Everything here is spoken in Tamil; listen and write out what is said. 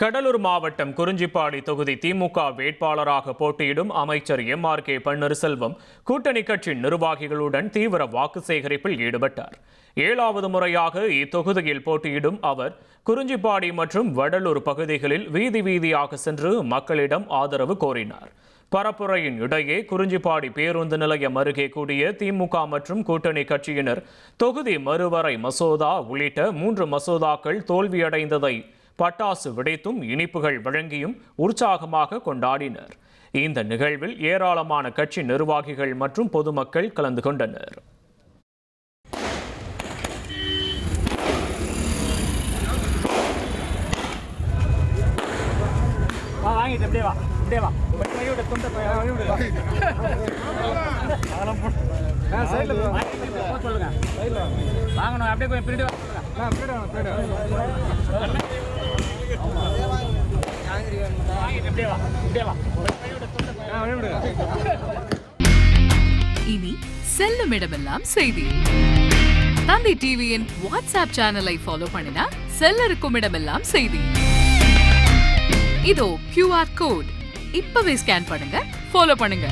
கடலூர் மாவட்டம் குறிஞ்சிப்பாடி தொகுதி திமுக வேட்பாளராக போட்டியிடும் அமைச்சர் எம்.ஆர்.கே. பன்னீர்செல்வம் கூட்டணி கட்சி நிர்வாகிகளுடன் தீவிர வாக்கு சேகரிப்பில் ஈடுபட்டார். 7வது முறையாக இத்தொகுதியில் போட்டியிடும் அவர் குறிஞ்சிப்பாடி மற்றும் வடலூர் பகுதிகளில் வீதி வீதியாக சென்று மக்களிடம் ஆதரவு கோரினார். பரப்புரையின் இடையே குறிஞ்சிப்பாடி பேருந்து நிலையம் அருகே கூடிய திமுக மற்றும் கூட்டணி கட்சியினர் தொகுதி மறுவரை மசோதா உள்ளிட்ட 3 மசோதாக்கள் தோல்வியடைந்ததை பட்டாசு வெடித்தும் இனிப்புகள் வழங்கியும் உற்சாகமாக கொண்டாடினர். இந்த நிகழ்வில் ஏராளமான கட்சி நிர்வாகிகள் மற்றும் பொதுமக்கள் கலந்து கொண்டனர். இனி செல்லும் இடமெல்லாம் செய்தி. தந்தி டிவியின் வாட்ஸ்அப் சேனலை ஃபாலோ பண்ணினா செல்ல இருக்கும் இடமெல்லாம் செய்தி. இதோ QR கோட் இப்பவே ஸ்கேன் பண்ணுங்க, ஃபாலோ பண்ணுங்க.